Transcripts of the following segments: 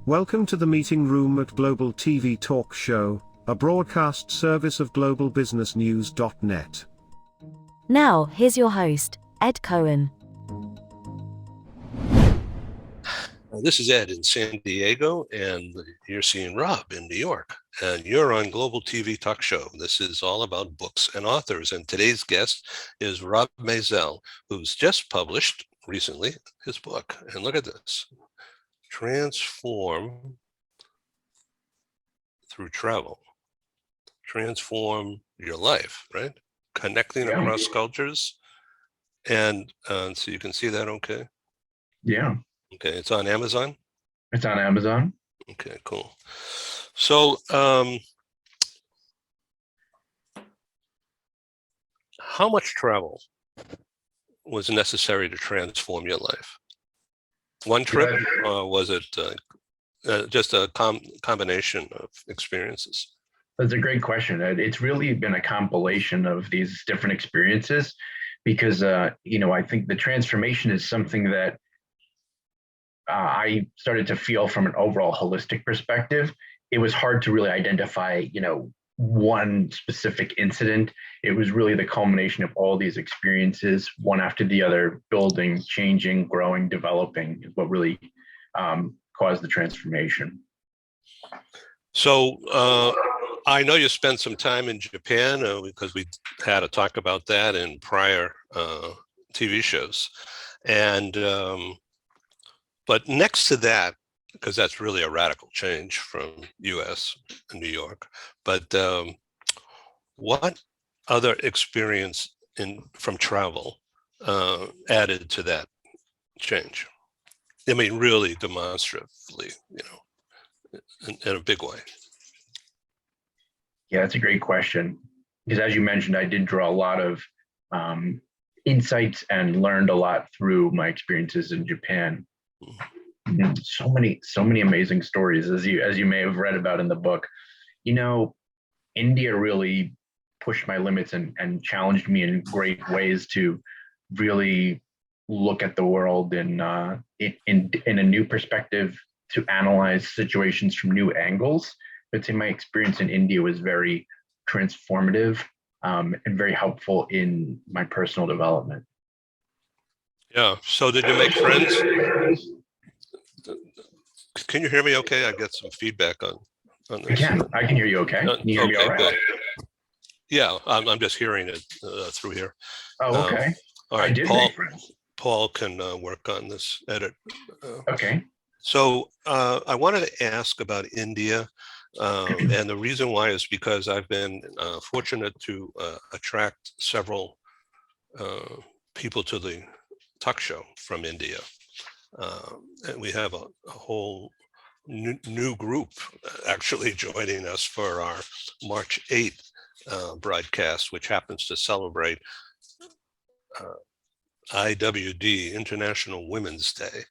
Welcome to the meeting room at Global TV Talk Show, a broadcast service of globalbusinessnews.net. Now, here's your host, Ed Cohen. This is Ed in San Diego, and you're seeing Rob in New York, and you're on Global TV Talk Show. This is all about books and authors, and today's guest is Rob Maisel, who's just published recently his book. And look at this, Transform Through Travel. Transform your life, right? Connecting across cultures. And so you can see that okay? Yeah. Okay, it's on Amazon? It's on Amazon. Okay, cool. So, how much travel was necessary to transform your life? One trip, or was it just a combination of experiences? That's a great question. It's really been a compilation of these different experiences because, I think the transformation is something that I started to feel from an overall holistic perspective. It was hard to really identify, one specific incident. It was really the culmination of all these experiences, one after the other, building, changing, growing, developing, is what really caused the transformation. So I know you spent some time in Japan because we had a talk about that in prior TV shows. And but next to that, because that's really a radical change from US and New York, but what other experience from travel added to that change? I mean, really demonstratively, in a big way. Yeah, that's a great question. Because as you mentioned, I did draw a lot of insights and learned a lot through my experiences in Japan. So many amazing stories, as you may have read about in the book. India really pushed my limits and challenged me in great ways to really look at the world in a new perspective, to analyze situations from new angles. I'd say my experience in India was very transformative and very helpful in my personal development. Yeah. So did you make friends? Can you hear me okay? I get some feedback on this. I can hear you okay. Can you hear me all right? Good. Yeah, I'm just hearing it through here. Oh, okay. All right, I did make friends. Paul can work on this edit. Okay. So I wanted to ask about India. And the reason why is because I've been fortunate to attract several people to the talk show from India. And we have a whole new group actually joining us for our March 8th broadcast, which happens to celebrate IWD, International Women's Day.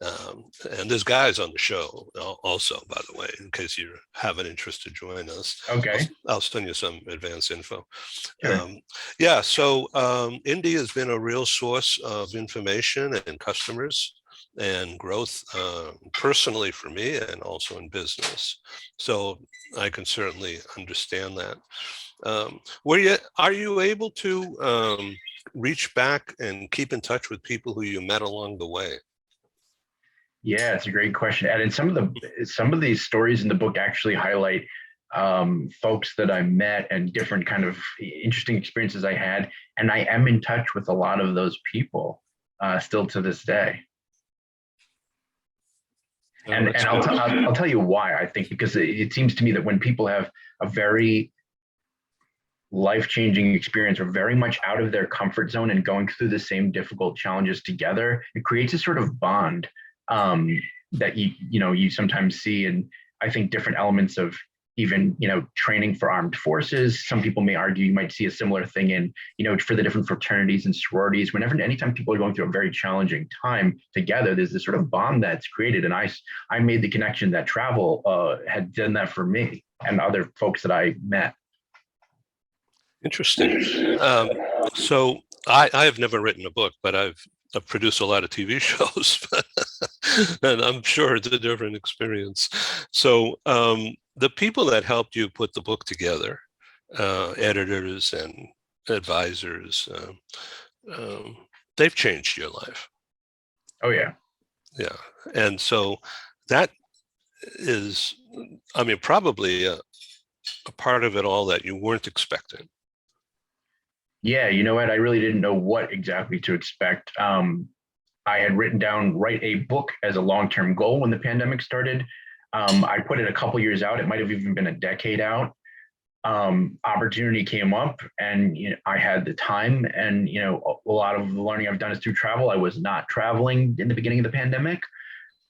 And there's guys on the show also, by the way, in case you have an interest to join us. Okay. I'll send you some advance info. Sure. So India has been a real source of information and customers and growth personally for me and also in business. So I can certainly understand that. Are you able to reach back and keep in touch with people who you met along the way? Yeah, it's a great question, Ed. And some of these stories in the book actually highlight folks that I met and different kind of interesting experiences I had. And I am in touch with a lot of those people still to this day. And I'll tell you why. I think because it seems to me that when people have a very life-changing experience or very much out of their comfort zone and going through the same difficult challenges together, it creates a sort of bond that you sometimes see. And I think different elements of even, training for armed forces. Some people may argue you might see a similar thing in, for the different fraternities and sororities. Anytime people are going through a very challenging time together, there's this sort of bond that's created. And I made the connection that travel had done that for me and other folks that I met. Interesting. So I have never written a book, but I've I've produced a lot of TV shows, and I'm sure it's a different experience. So the people that helped you put the book together, editors and advisors, they've changed your life. Oh yeah. Yeah. And so that is, I mean, probably a part of it all that you weren't expecting. Yeah, you know what? I really didn't know what exactly to expect. I had written down write a book as a long-term goal when the pandemic started. I put it a couple years out. It might have even been a decade out. Opportunity came up, and I had the time. And a lot of the learning I've done is through travel. I was not traveling in the beginning of the pandemic,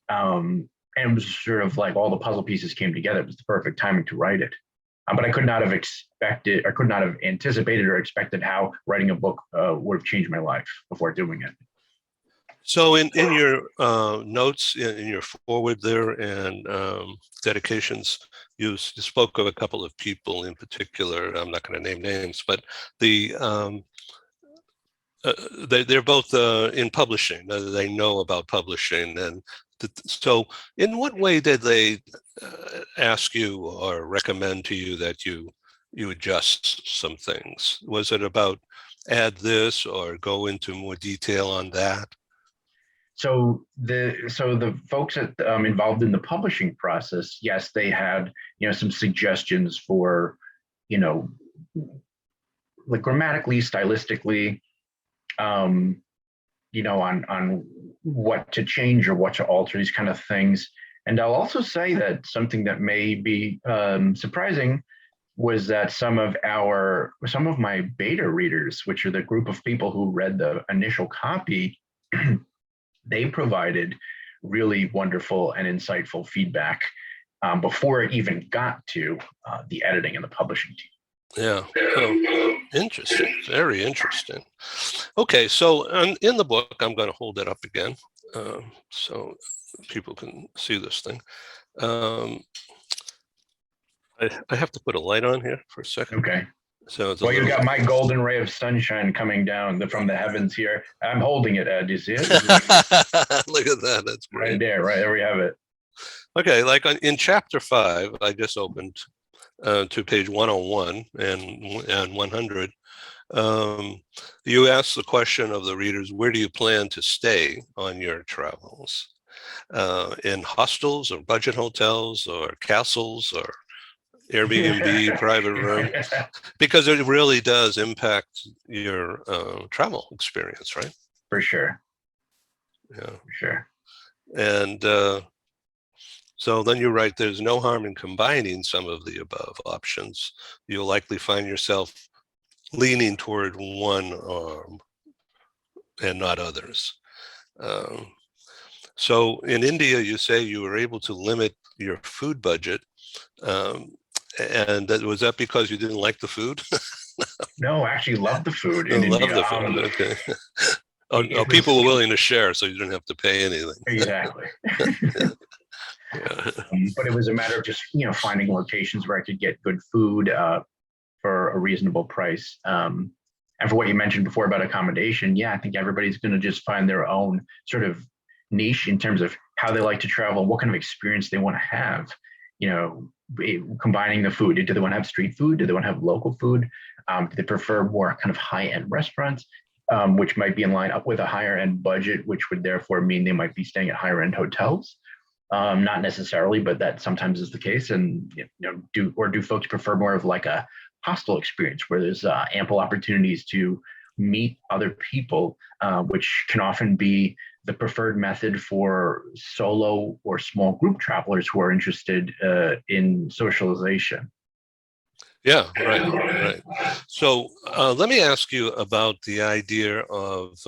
and it was sort of like all the puzzle pieces came together. It was the perfect timing to write it. But I could not have expected, or could not have anticipated or expected how writing a book would have changed my life before doing it. So in your notes, in your forward there and dedications, you spoke of a couple of people in particular. I'm not going to name names, but they're both in publishing. They know about publishing. And so in what way did they ask you or recommend to you that you adjust some things? Was it about add this or go into more detail on that? So the folks involved in the publishing process, yes, they had some suggestions for like grammatically, stylistically, on what to change or what to alter, these kind of things. And I'll also say that something that may be surprising was that some of my beta readers, which are the group of people who read the initial copy, they provided really wonderful and insightful feedback before it even got to the editing and the publishing team. Yeah. Oh, interesting. Very interesting. Okay. So in the book, I'm going to hold it up again so people can see this thing. I have to put a light on here for a second. Okay. So well, you got my golden ray of sunshine coming down from the heavens here. I'm holding it, Ed. Do you see it? Look at that. That's great. Right there. Right there we have it. Okay. Like in chapter 5, I just opened to page 101 and 100. You ask the question of the readers, where do you plan to stay on your travels? In hostels or budget hotels or castles or Airbnb, private room, because it really does impact your travel experience, right? For sure. Yeah. For sure. And so then you write, there's no harm in combining some of the above options. You'll likely find yourself leaning toward one arm and not others. So in India, you say you were able to limit your food budget. And was that because you didn't like the food? No, I actually love the food in India. Love the food. Okay. People were willing to share, so you didn't have to pay anything. Exactly. Yeah. But it was a matter of just finding locations where I could get good food for a reasonable price. And for what you mentioned before about accommodation, yeah, I think everybody's going to just find their own sort of niche in terms of how they like to travel, what kind of experience they want to have. Combining the food. Do they want to have street food? Do they want to have local food? Do they prefer more kind of high-end restaurants, which might be in line up with a higher end budget, which would therefore mean they might be staying at higher end hotels? Not necessarily, but that sometimes is the case. And do folks prefer more of like a hostel experience where there's ample opportunities to meet other people, which can often be the preferred method for solo or small group travelers who are interested in socialization. Yeah, right. So let me ask you about the idea of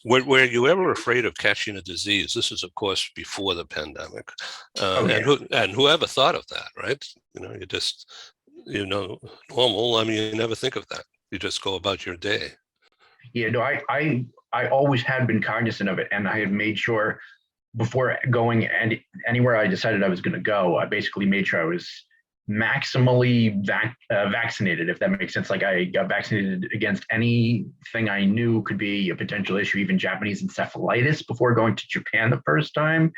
were you ever afraid of catching a disease? This is, of course, before the pandemic. And whoever thought of that, right? You just, normal. I mean, you never think of that. You just go about your day. Yeah, no, I always had been cognizant of it, and I had made sure before going anywhere I decided I was going to go, I basically made sure I was maximally vaccinated, if that makes sense. Like I got vaccinated against anything I knew could be a potential issue, even Japanese encephalitis, before going to Japan the first time.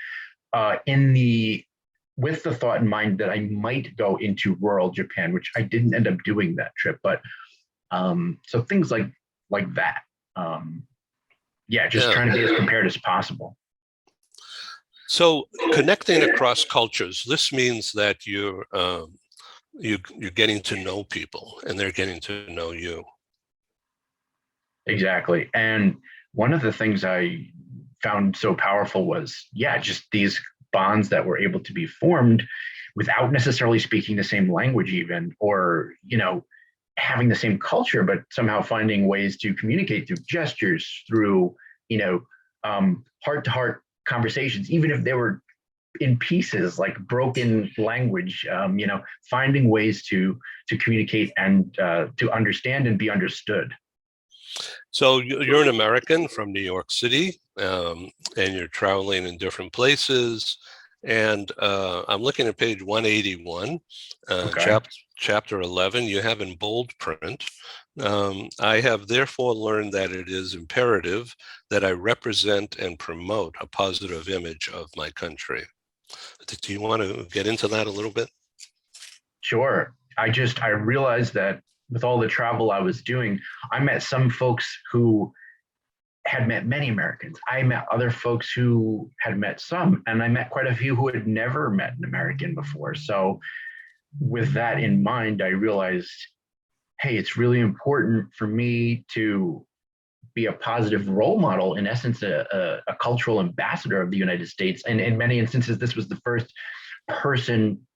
With the thought in mind that I might go into rural Japan, which I didn't end up doing that trip. But so things like that. Just Yeah. trying to be as prepared as possible. So connecting across cultures, this means that you're getting to know people and they're getting to know you. Exactly. And one of the things I found so powerful was, just these bonds that were able to be formed without necessarily speaking the same language even, or, having the same culture, but somehow finding ways to communicate through gestures, through, heart-to-heart conversations, even if they were in pieces, like broken language, finding ways to communicate and to understand and be understood. So you're an American from New York City, and you're traveling in different places. And I'm looking at page 181, Okay. chapter 11. You have in bold print, I have therefore learned that it is imperative that I represent and promote a positive image of my country. Do you want to get into that a little bit? Sure. I realized that with all the travel I was doing, I met some folks who had met many Americans. I met other folks who had met some, and I met quite a few who had never met an American before. So with that in mind, I realized, hey, it's really important for me to be a positive role model, in essence, a cultural ambassador of the United States. And in many instances, this was the first person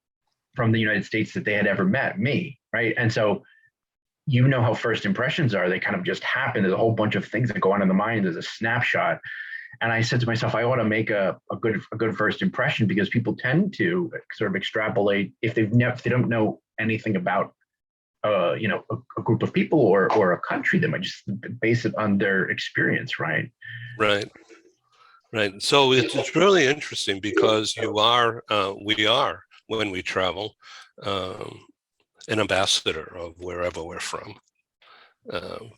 from the United States that they had ever met, me, right? And so how first impressions are. They kind of just happen. There's a whole bunch of things that go on in the mind. There's a snapshot. And I said to myself, I ought to make a good first impression, because people tend to sort of extrapolate if they don't know anything about a group of people or a country. They might just base it on their experience, right? Right. So it's really interesting, because we are, when we travel, an ambassador of wherever we're from,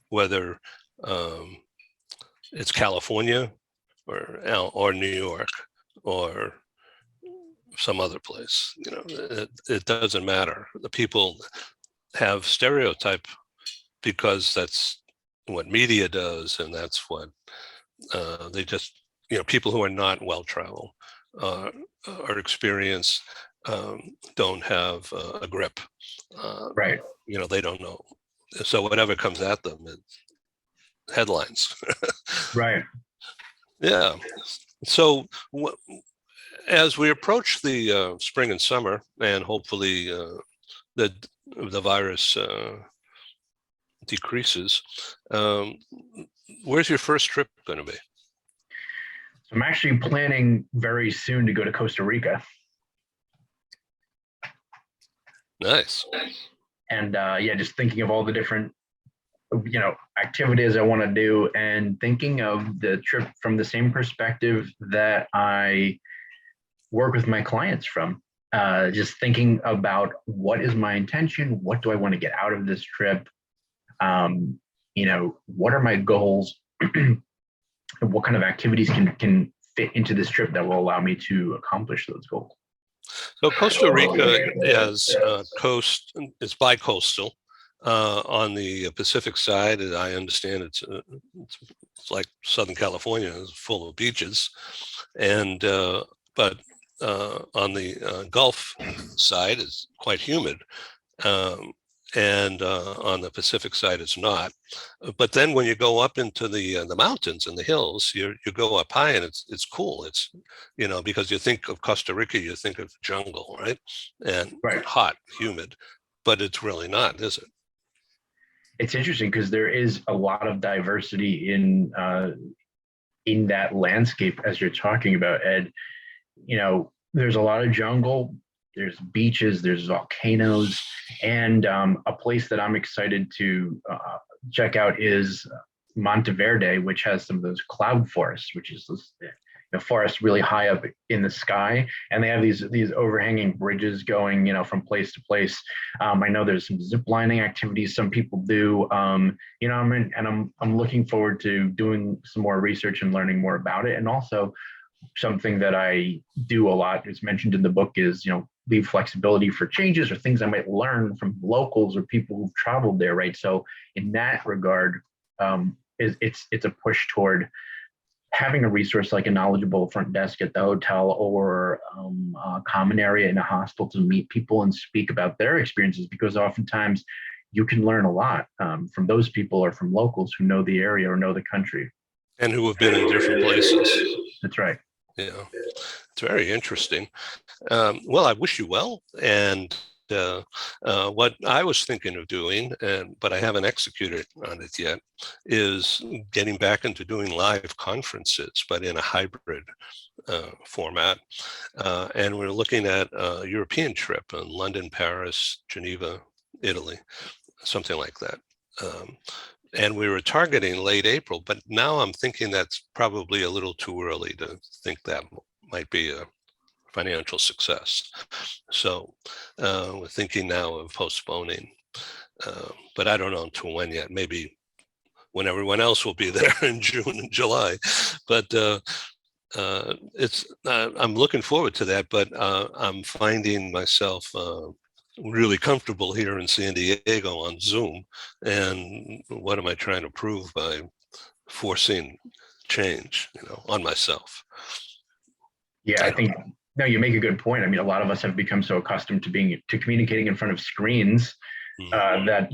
whether it's California or New York or some other place. It doesn't matter. The people have stereotype because that's what media does, and that's what they just, people who are not well traveled or experienced don't have a grip. Right. They don't know. So whatever comes at them, it's headlines. Right. Yeah. So as we approach the spring and summer, and hopefully the virus decreases, where's your first trip going to be? So I'm actually planning very soon to go to Costa Rica. Nice. And just thinking of all the different activities I want to do, and thinking of the trip from the same perspective that I work with my clients from. Just thinking about, what is my intention? What do I want to get out of this trip? What are my goals? And what kind of activities can fit into this trip that will allow me to accomplish those goals? So Costa Rica is it's bi-coastal. On the Pacific side, I understand it's like Southern California, is full of beaches, and but on the Gulf side is quite humid, and on the Pacific side it's not. But then when you go up into the mountains and the hills, you go up high, and it's cool. It's because you think of Costa Rica, you think of jungle, right? And Right. hot, humid, but it's really not, is it? It's interesting because there is a lot of diversity in that landscape, as you're talking about, Ed. There's a lot of jungle, there's beaches, there's volcanoes, and a place that I'm excited to check out is Monteverde, which has some of those cloud forests, which is this forests really high up in the sky, and they have these overhanging bridges going, from place to place. I know there's some zip lining activities some people do. I'm looking forward to doing some more research and learning more about it. And also, something that I do a lot, is mentioned in the book, is leave flexibility for changes or things I might learn from locals or people who've traveled there, right? So in that regard, it's a push toward having a resource like a knowledgeable front desk at the hotel, or a common area in a hostel to meet people and speak about their experiences, because oftentimes you can learn a lot from those people or from locals who know the area or know the country. And who have been in different places. That's right. Yeah, it's very interesting. Well, I wish you well. And what I was thinking of doing, but I haven't executed on it yet, is getting back into doing live conferences, but in a hybrid format. And we're looking at a European trip in London, Paris, Geneva, Italy, something like that. And we were targeting late April, but now I'm thinking that's probably a little too early to think that might be a financial success. So we're thinking now of postponing, but I don't know until when yet. Maybe when everyone else will be there in June and July. But I'm looking forward to that. But I'm finding myself really comfortable here in San Diego on Zoom. And what am I trying to prove by forcing change, on myself? Yeah, I think, no, you make a good point. I mean, a lot of us have become so accustomed to communicating in front of screens that,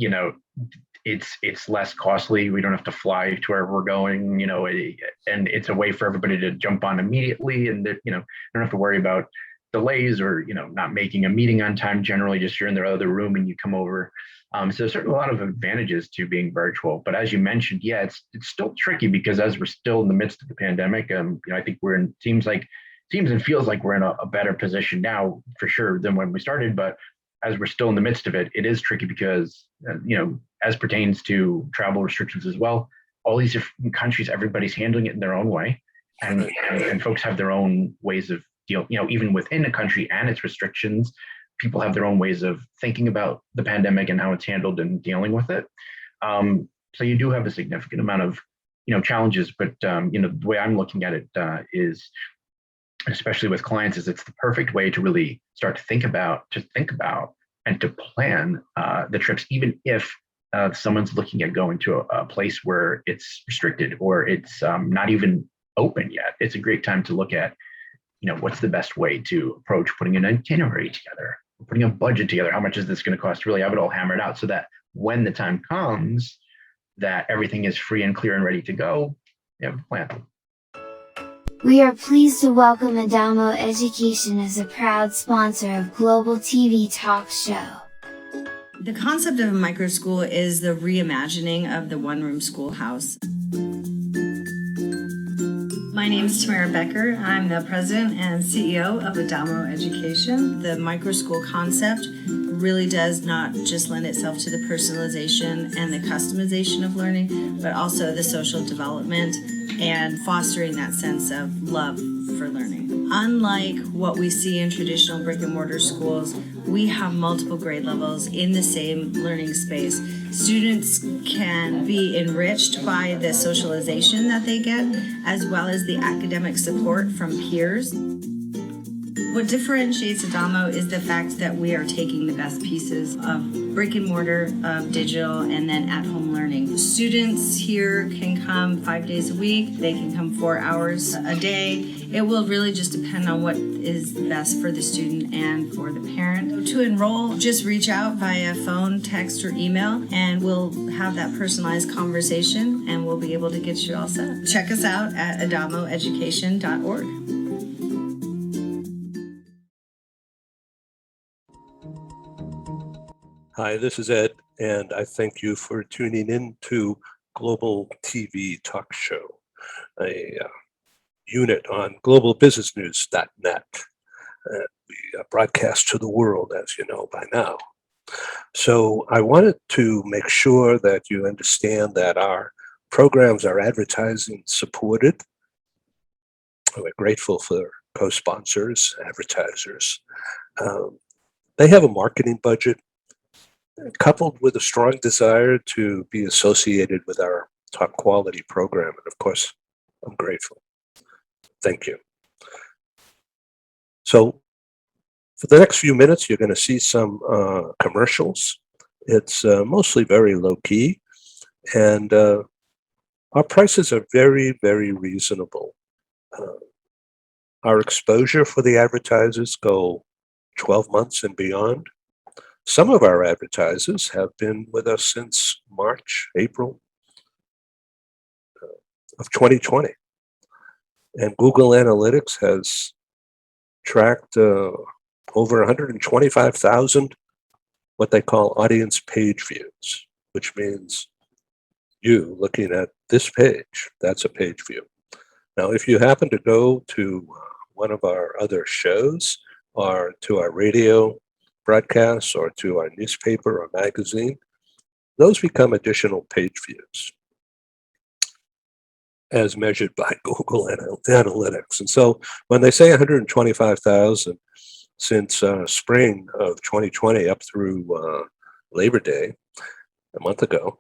it's less costly. We don't have to fly to wherever we're going, and it's a way for everybody to jump on immediately, and don't have to worry about delays or not making a meeting on time. Generally, just you're in the other room and you come over. So there's certainly a lot of advantages to being virtual. But as you mentioned, yeah, it's still tricky, because as we're still in the midst of the pandemic, I think seems and feels like we're in a better position now for sure than when we started. But as we're still in the midst of it, it is tricky because as pertains to travel restrictions as well, all these different countries, everybody's handling it in their own way, and folks have their own ways of even within a country and its restrictions, people have their own ways of thinking about the pandemic and how it's handled and dealing with it. So you do have a significant amount of, challenges, but, the way I'm looking at it is, especially with clients, is it's the perfect way to really start to think about and to plan the trips, even if someone's looking at going to a place where it's restricted or it's not even open yet. It's a great time to look at, what's the best way to approach putting an itinerary together, putting a budget together. How much is this going to cost? Really have it all hammered out, so that when the time comes, that everything is free and clear and ready to go, you have a plan. We are pleased to welcome Adamo Education as a proud sponsor of Global TV Talk Show. The concept of a micro school is the reimagining of the one-room schoolhouse. My name is Tamara Becker. I'm the president and CEO of Adamo Education. The micro school concept really does not just lend itself to the personalization and the customization of learning, but also the social development and fostering that sense of love for learning. Unlike what we see in traditional brick and mortar schools, we have multiple grade levels in the same learning space. Students can be enriched by the socialization that they get, as well as the academic support from peers. What differentiates Adamo is the fact that we are taking the best pieces of brick and mortar, of digital, and then at-home learning. Students here can come 5 days a week. They can come 4 hours a day. It will really just depend on what is best for the student and for the parent. So to enroll, just reach out via phone, text, or email, and we'll have that personalized conversation, and we'll be able to get you all set. Check us out at adamoeducation.org. Hi, this is Ed, and I thank you for tuning in to Global TV Talk Show, a unit on globalbusinessnews.net. We broadcast to the world, as you know by now. So I wanted to make sure that you understand that our programs are advertising supported. We're grateful for co-sponsors, advertisers. They have a marketing budget coupled with a strong desire to be associated with our top quality program. And of course, I'm grateful. Thank you. So for the next few minutes, you're going to see some commercials. It's mostly very low key, and our prices are very, very reasonable. Our exposure for the advertisers go 12 months and beyond. Some of our advertisers have been with us since March, April of 2020. And Google Analytics has tracked over 125,000 what they call audience page views, which means you looking at this page, that's a page view. Now, if you happen to go to one of our other shows or to our radio broadcasts or to our newspaper or magazine, those become additional page views as measured by Google Analytics. And so when they say 125,000 since spring of 2020 up through Labor Day, a month ago,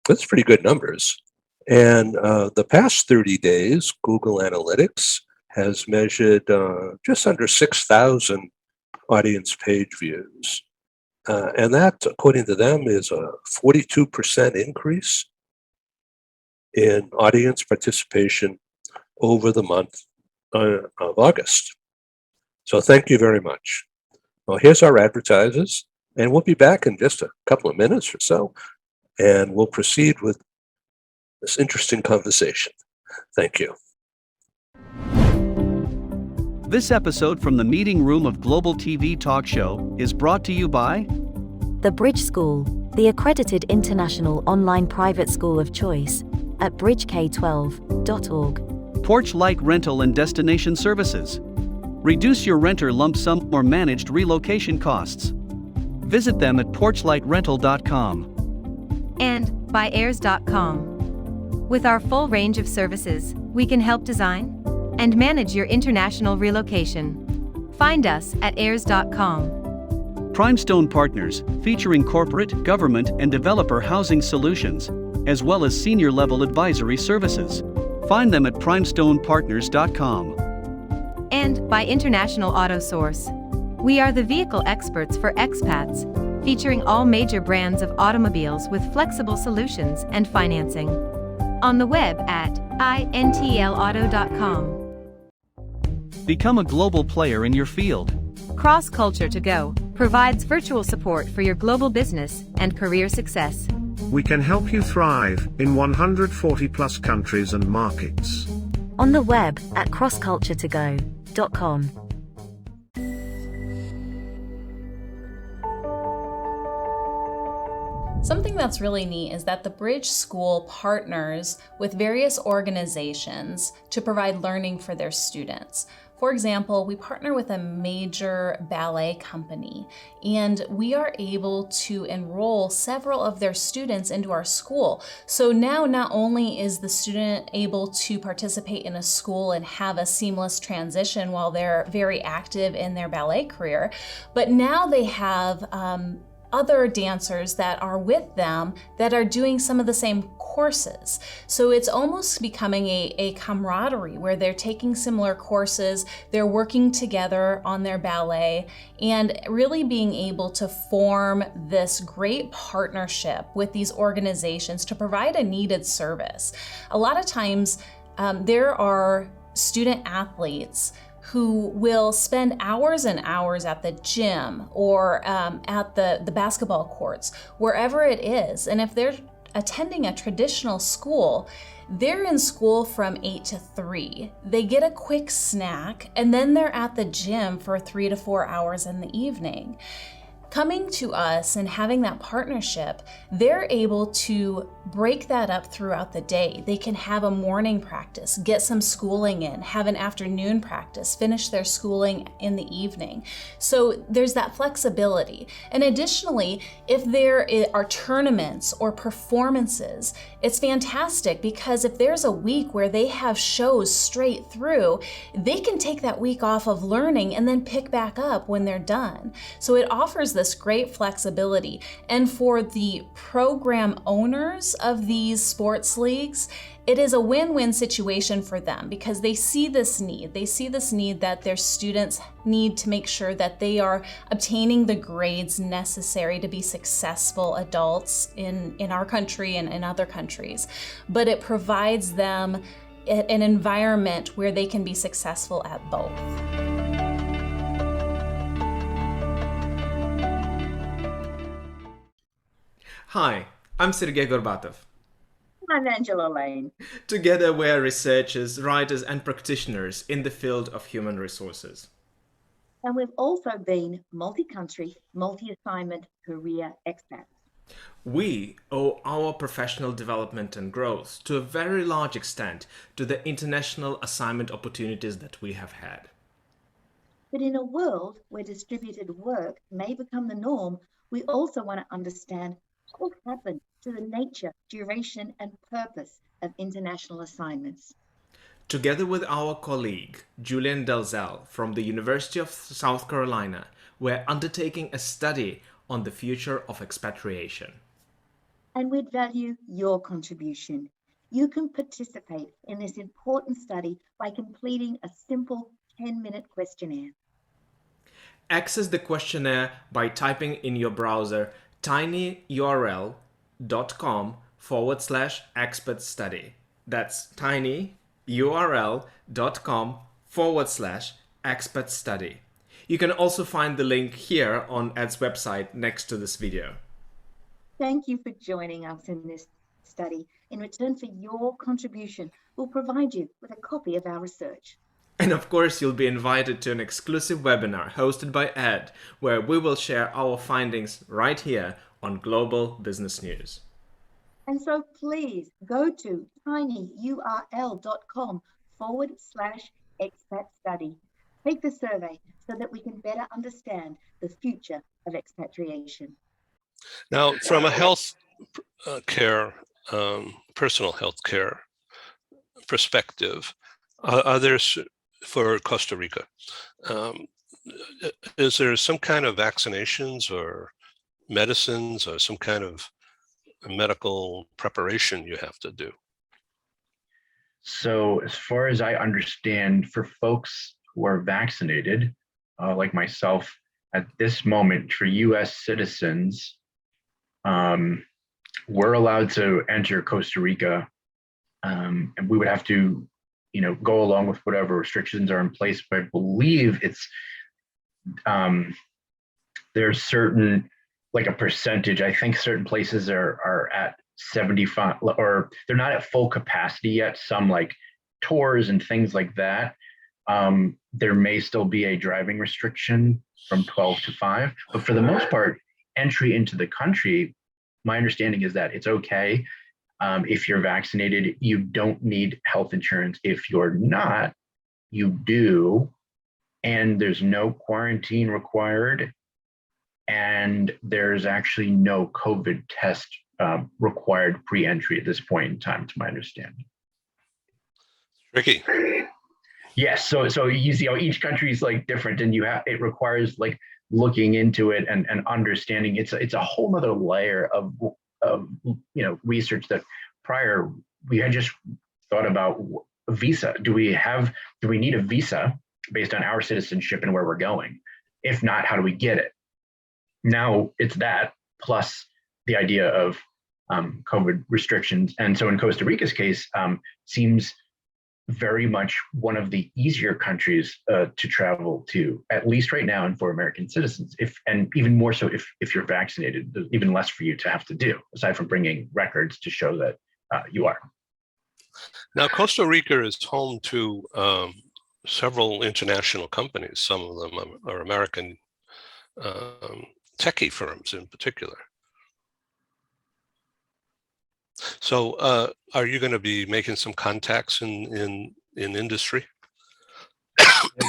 that's pretty good numbers. And the past 30 days, Google Analytics has measured just under 6,000 audience page views. And that, according to them, is a 42% increase in audience participation over the month of August. So thank you very much. Well, here's our advertisers, and we'll be back in just a couple of minutes or so, and we'll proceed with this interesting conversation. Thank you. This episode from the meeting room of Global TV Talk Show is brought to you by The Bridge School, the accredited international online private school of choice, at bridgek12.org. Porch Light Rental and Destination Services. Reduce your renter lump sum or managed relocation costs. Visit them at porchlightrental.com. And by airs.com. With our full range of services, we can help design and manage your international relocation. Find us at airs.com. Primestone Partners, featuring corporate, government, and developer housing solutions, as well as senior-level advisory services. Find them at primestonepartners.com. And by International Auto Source. We are the vehicle experts for expats, featuring all major brands of automobiles with flexible solutions and financing. On the web at intlauto.com. Become a global player in your field. Cross Culture to Go provides virtual support for your global business and career success. We can help you thrive in 140 plus countries and markets. On the web at crossculturetogo.com. Something that's really neat is that the Bridge School partners with various organizations to provide learning for their students. For example, we partner with a major ballet company, and we are able to enroll several of their students into our school. So now not only is the student able to participate in a school and have a seamless transition while they're very active in their ballet career, but now they have other dancers that are with them that are doing some of the same courses. So it's almost becoming a camaraderie where they're taking similar courses, they're working together on their ballet, and really being able to form this great partnership with these organizations to provide a needed service. A lot of times there are student athletes who will spend hours and hours at the gym or at the basketball courts, wherever it is. And if they're attending a traditional school, they're in school from 8 to 3. They get a quick snack, and then they're at the gym for 3 to 4 hours in the evening. Coming to us and having that partnership, they're able to break that up throughout the day. They can have a morning practice, get some schooling in, have an afternoon practice, finish their schooling in the evening. So there's that flexibility. And additionally, if there are tournaments or performances, it's fantastic because if there's a week where they have shows straight through, they can take that week off of learning and then pick back up when they're done. So it offers this great flexibility. And for the program owners of these sports leagues, it is a win-win situation for them because they see this need. They see this need that their students need to make sure that they are obtaining the grades necessary to be successful adults in our country and in other countries. But it provides them an environment where they can be successful at both. Hi, I'm Sergey Gorbatov. I'm Angela Lane. Together we're researchers, writers and practitioners in the field of human resources. And we've also been multi-country, multi-assignment career expats. We owe our professional development and growth to a very large extent to the international assignment opportunities that we have had. But in a world where distributed work may become the norm, we also want to understand what will happen to the nature, duration, and purpose of international assignments. Together with our colleague, Julian Dalzell from the University of South Carolina, we're undertaking a study on the future of expatriation. And we'd value your contribution. You can participate in this important study by completing a simple 10-minute questionnaire. Access the questionnaire by typing in your browser tinyurl.com/expert study. That's tinyurl.com/expert study. You can also find the link here on ED's website next to this video. Thank you for joining us in this study. In return for your contribution, we'll provide you with a copy of our research. And of course, you'll be invited to an exclusive webinar hosted by Ed, where we will share our findings right here on Global Business News. And so please go to tinyurl.com/expat study. Take the survey so that we can better understand the future of expatriation. Now, from a health care, personal health care perspective, are there, for Costa Rica, is there some kind of vaccinations or medicines or some kind of medical preparation you have to do? So as far as I understand, for folks who are vaccinated, like myself, at this moment, for US citizens, we're allowed to enter Costa Rica, and we would have to, go along with whatever restrictions are in place. But I believe it's, there's certain, like a percentage, I think certain places are at 75, or they're not at full capacity yet. Some like tours and things like that. There may still be a driving restriction from 12 to 5, but for the most part, entry into the country, my understanding is that it's okay. If you're vaccinated, you don't need health insurance. If you're not, you do. And there's no quarantine required. And there's actually no COVID test required pre-entry at this point in time, to my understanding. Ricky. Yes, so you see how each country is like different, and it requires like looking into it and understanding. It's a whole other layer of research that prior we had just thought about a visa. Do we need a visa based on our citizenship and where we're going? If not, how do we get it? Now it's that plus the idea of COVID restrictions. And so in Costa Rica's case, seems very much one of the easier countries to travel to, at least right now, and for American citizens. And even more so if you're vaccinated, there's even less for you to have to do, aside from bringing records to show that you are. Now, Costa Rica is home to several international companies. Some of them are American techie firms in particular. So are you going to be making some contacts in industry?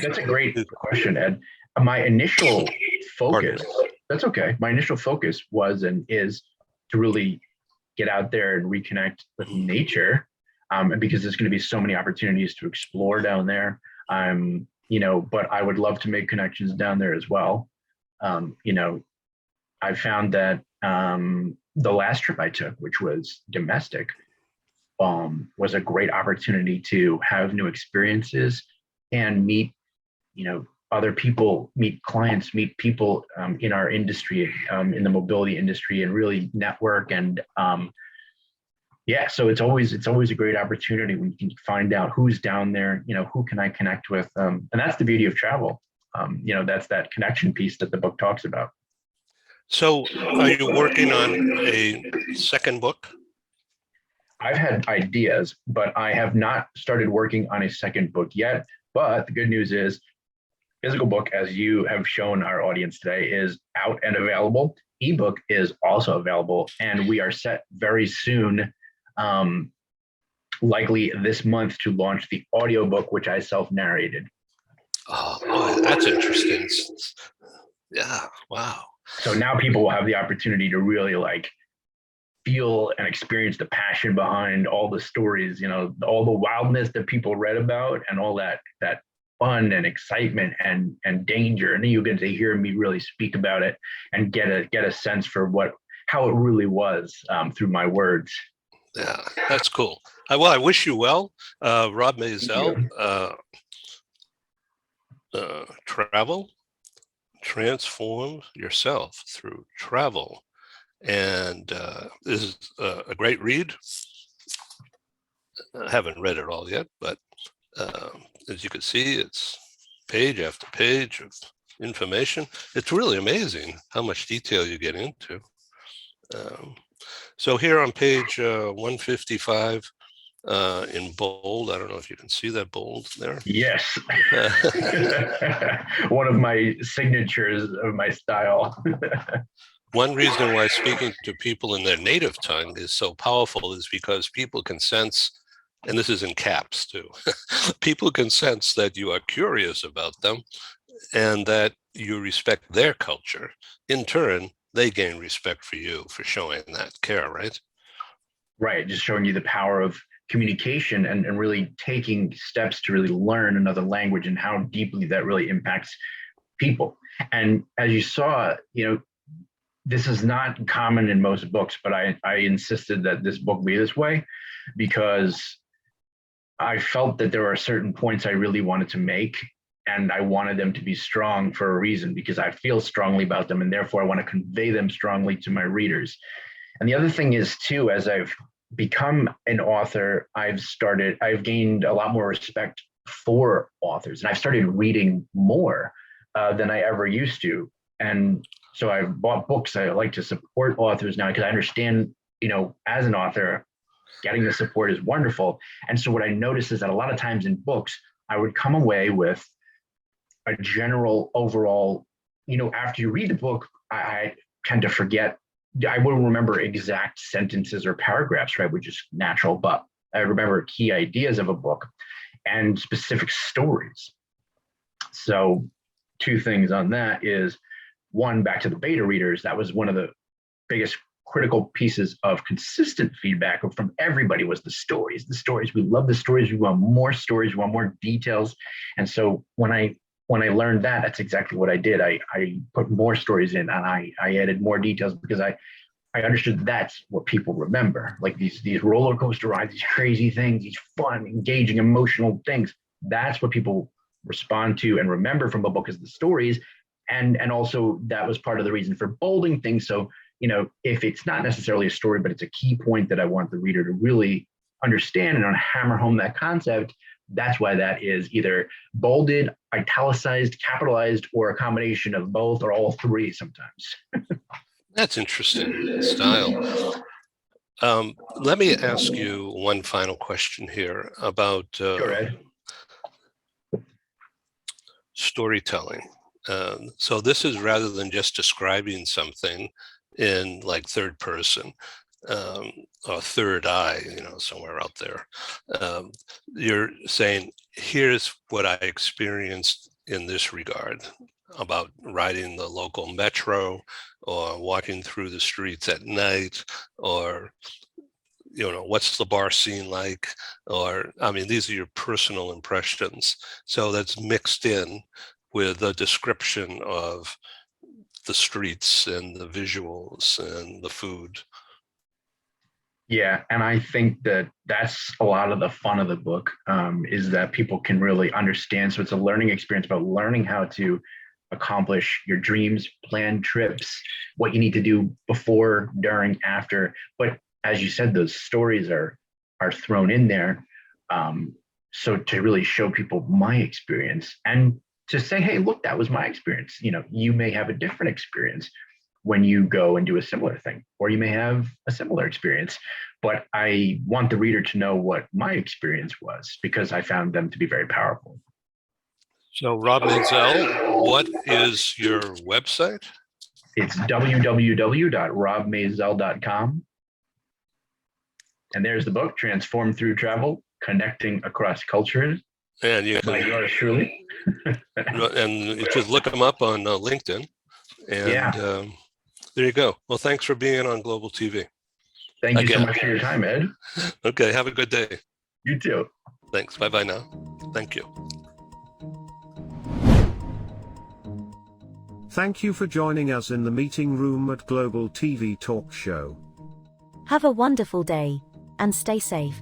That's a great question, Ed. My initial focus, that's okay. My initial focus was and is to really get out there and reconnect with nature, and because there's going to be so many opportunities to explore down there. But I would love to make connections down there as well. I found that the last trip I took, which was domestic, was a great opportunity to have new experiences and meet, other people, meet clients, meet people in our industry, in the mobility industry, and really network. And so it's always a great opportunity when you can find out who's down there, who can I connect with, and that's the beauty of travel. That's that connection piece that the book talks about. So are you working on a second book? I've had ideas, but I have not started working on a second book yet. But the good news is, physical book, as you have shown our audience today, is out and available. Ebook is also available, and we are set very soon, likely this month, to launch the audiobook, which I self-narrated. Oh, boy, that's interesting. Yeah, wow. So now people will have the opportunity to really feel and experience the passion behind all the stories, all the wildness that people read about, and all that fun and excitement and danger. And then you get to hear me really speak about it and get a sense for how it really was through my words. Yeah, that's cool. Well, I wish you well, Rob Maisel. Travel, transform yourself through travel. And this is a great read. I haven't read it all yet, but as you can see, it's page after page of information. It's really amazing how much detail you get into. So here on page 155, in bold, I don't know if you can see that bold there. Yes. One of my signatures of my style. One reason why speaking to people in their native tongue is so powerful is because people can sense, and this is in caps too, people can sense that you are curious about them and that you respect their culture. In turn, they gain respect for you for showing that care, right? Right, just showing you the power of communication and really taking steps to really learn another language and how deeply that really impacts people. And as you saw, this is not common in most books, but I insisted that this book be this way because I felt that there are certain points I really wanted to make, and I wanted them to be strong for a reason, because I feel strongly about them, and therefore I want to convey them strongly to my readers. And the other thing is too, as I've become an author, I've gained a lot more respect for authors, and I've started reading more than I ever used to. And so I've bought books. I like to support authors now because I understand, as an author, getting the support is wonderful. And so what I noticed is that a lot of times in books, I would come away with a general overall, after you read the book, I tend to forget. I wouldn't remember exact sentences or paragraphs, right, which is natural, but I remember key ideas of a book and specific stories. So 2 things on that is, one, back to the beta readers, that was one of the biggest critical pieces of consistent feedback from everybody was the stories. We love the stories. We want more stories. We want more details. And so when I learned that, that's exactly what I did. I put more stories in, and I added more details because I understood that's what people remember. Like these roller coaster rides, these crazy things, these fun, engaging, emotional things. That's what people respond to and remember from a book is the stories. And also that was part of the reason for bolding things. So, if it's not necessarily a story, but it's a key point that I want the reader to really understand and hammer home that concept, that's why that is either bolded, italicized, capitalized, or a combination of both or all 3 sometimes. That's interesting style. Let me ask you one final question here about Sure, Ed. storytelling. So this is rather than just describing something in like third person or third eye, somewhere out there. You're saying, here's what I experienced in this regard about riding the local metro or walking through the streets at night, or what's the bar scene like? Or, these are your personal impressions. So that's mixed in with a description of the streets and the visuals and the food. Yeah, and I think that that's a lot of the fun of the book, is that people can really understand. So it's a learning experience about learning how to accomplish your dreams, plan trips, what you need to do before, during, after. But as you said, those stories are thrown in there. So to really show people my experience and to say, hey, look, that was my experience. You may have a different experience when you go and do a similar thing, or you may have a similar experience. But I want the reader to know what my experience was, because I found them to be very powerful. So Rob Maisel, what is your website? It's www.robmaisel.com. And there's the book, Transform Through Travel, Connecting Across Cultures. And you by yours truly. And you just look them up on LinkedIn. And there you go. Well, thanks for being on Global TV. Thank you so much for your time, Ed. Okay, have a good day. You too. Thanks. Bye-bye now. Thank you. Thank you for joining us in the meeting room at Global TV Talk Show. Have a wonderful day, and stay safe.